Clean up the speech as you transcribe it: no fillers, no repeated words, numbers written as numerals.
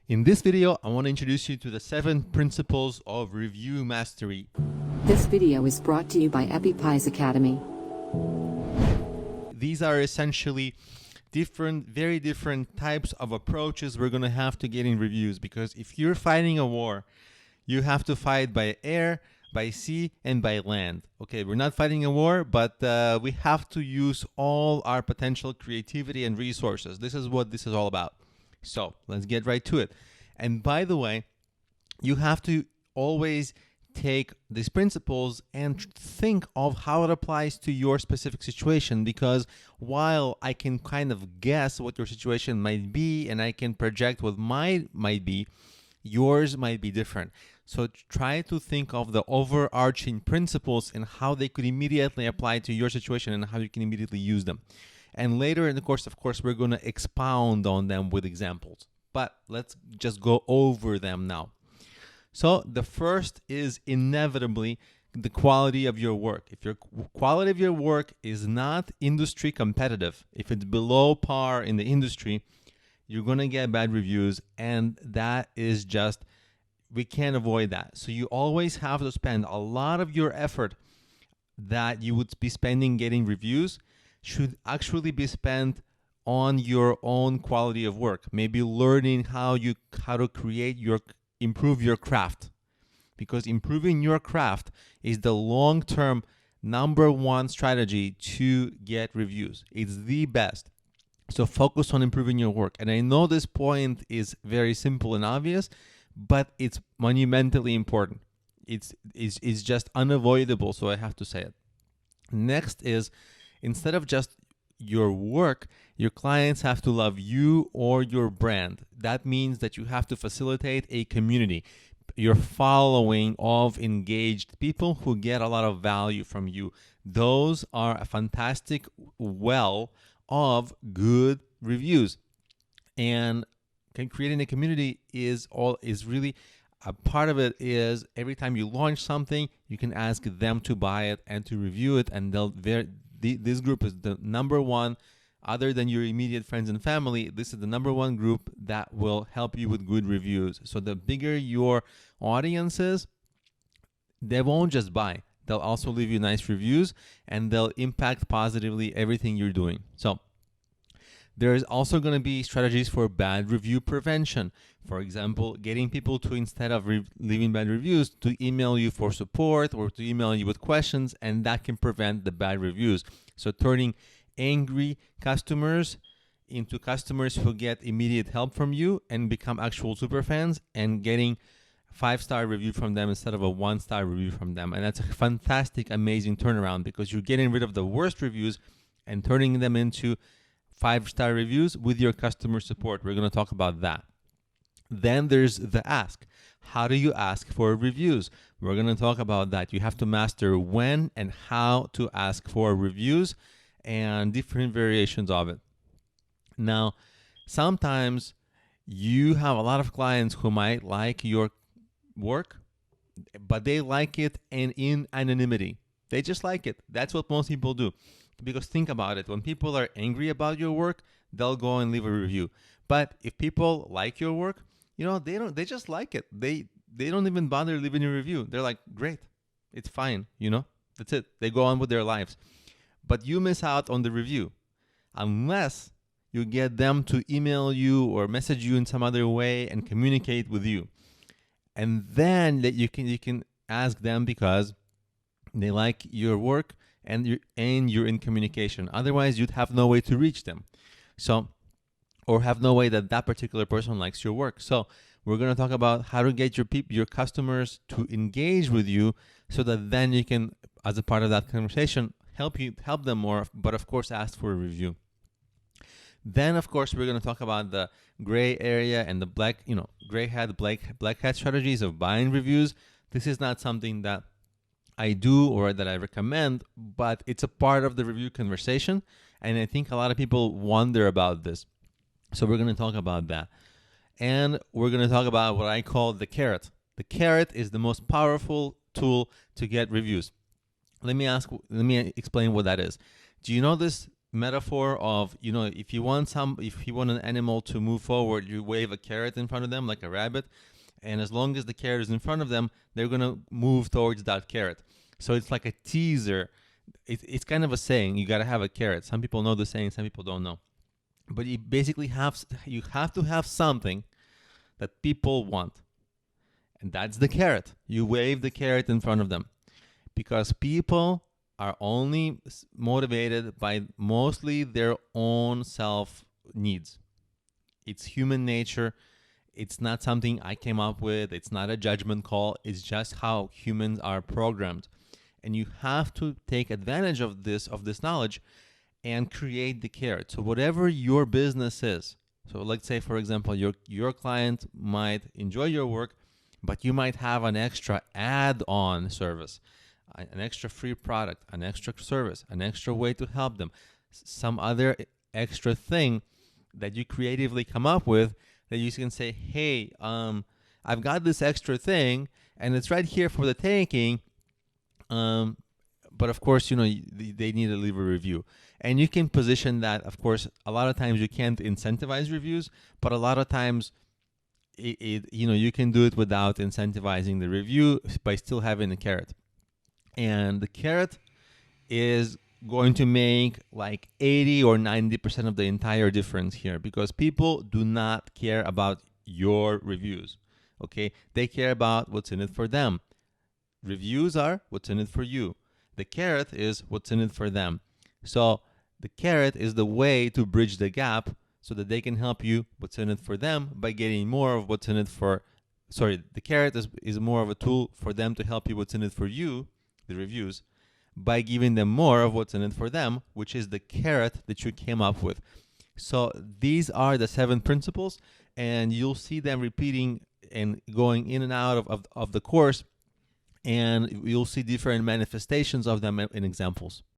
In this video, I want to introduce you to the 7 principles of review mastery. This video is brought to you by EpiPies Academy. These are essentially very different types of approaches we're going to have to getting reviews, because if you're fighting a war, you have to fight by air, by sea, and by land. Okay, we're not fighting a war, but we have to use all our potential creativity and resources. This is what this is all about. So let's get right to it. And by the way, you have to always take these principles and think of how it applies to your specific situation, because while I can kind of guess what your situation might be and I can project what mine might be, yours might be different. So try to think of the overarching principles and how they could immediately apply to your situation and how you can immediately use them. And later in the course, of course, we're going to expound on them with examples. But let's just go over them now. So the first is inevitably the quality of your work. If your quality of your work is not industry competitive, if it's below par in the industry, you're going to get bad reviews, and that is just, we can't avoid that. So you always have to spend a lot of your effort that you would be spending getting reviews should actually be spent on your own quality of work. Maybe learning how to improve your craft, because improving your craft is the long-term number one strategy to get reviews. It's the best. So focus on improving your work. And I know this point is very simple and obvious, but it's monumentally important. It's just unavoidable, so I have to say it. Next is, instead of just your work, your clients have to love you or your brand. That means that you have to facilitate a community, your following of engaged people who get a lot of value from you. Those are a fantastic well of good reviews. And creating a community is really a part of it. Is every time you launch something, you can ask them to buy it and to review it, and this group is the number one, other than your immediate friends and family. This is the number one group that will help you with good reviews. So the bigger your audience is, they won't just buy. They'll also leave you nice reviews, and they'll impact positively everything you're doing. So there's also going to be strategies for bad review prevention. For example, getting people to, instead of leaving bad reviews, to email you for support or to email you with questions, and that can prevent the bad reviews. So turning angry customers into customers who get immediate help from you and become actual super fans, and getting 5-star review from them instead of a 1-star review from them. And that's a fantastic, amazing turnaround, because you're getting rid of the worst reviews and turning them into 5-star reviews with your customer support. We're going to talk about that. Then there's the ask. How do you ask for reviews? We're going to talk about that. You have to master when and how to ask for reviews and different variations of it. Now, sometimes you have a lot of clients who might like your work, but they like it in anonymity. They just like it. That's what most people do. Because think about it, when people are angry about your work, they'll go and leave a review. But if people like your work, they just like it. They don't even bother leaving a review. They're like, great, it's fine, that's it. They go on with their lives. But you miss out on the review unless you get them to email you or message you in some other way and communicate with you. And then that you can ask them because they like your work and you're in communication. Otherwise, you'd have no way to reach them. Or have no way that particular person likes your work. So we're going to talk about how to get your customers to engage with you, so that then you can, as a part of that conversation, help them more, but of course ask for a review. Then, of course, we're going to talk about the gray area and the gray hat, black hat strategies of buying reviews. This is not something that I do or that I recommend, but it's a part of the review conversation, and I think a lot of people wonder about this. So we're going to talk about that. And we're going to talk about what I call the carrot. The carrot is the most powerful tool to get reviews. Let me explain what that is. Do you know this metaphor of, if you want an animal to move forward, you wave a carrot in front of them like a rabbit, and as long as the carrot is in front of them, they're going to move towards that carrot. So it's like a teaser. It's kind of a saying, you got to have a carrot. Some people know the saying, some people don't know. But you have to have something that people want. And that's the carrot. You wave the carrot in front of them. Because people are only motivated by mostly their own self needs. It's human nature. It's not something I came up with. It's not a judgment call. It's just how humans are programmed. And you have to take advantage of this knowledge and create the carrot. So whatever your business is, so let's say, for example, your client might enjoy your work, but you might have an extra add-on service, an extra free product, an extra service, an extra way to help them, some other extra thing that you creatively come up with that you can say, hey, I've got this extra thing and it's right here for the taking. But of course, they need to leave a review. And you can position that, of course, a lot of times you can't incentivize reviews, but a lot of times you can do it without incentivizing the review by still having the carrot. And the carrot is going to make like 80 or 90% of the entire difference here, because people do not care about your reviews. Okay? They care about what's in it for them. Reviews are what's in it for you. The carrot is what's in it for them. So the carrot is the way to bridge the gap so that they can help you what's in it for them by getting more of what's in it for. Sorry, the carrot is more of a tool for them to help you what's in it for you, the reviews, by giving them more of what's in it for them, which is the carrot that you came up with. So these are the 7 principles, and you'll see them repeating and going in and out of the course, and you'll see different manifestations of them in examples.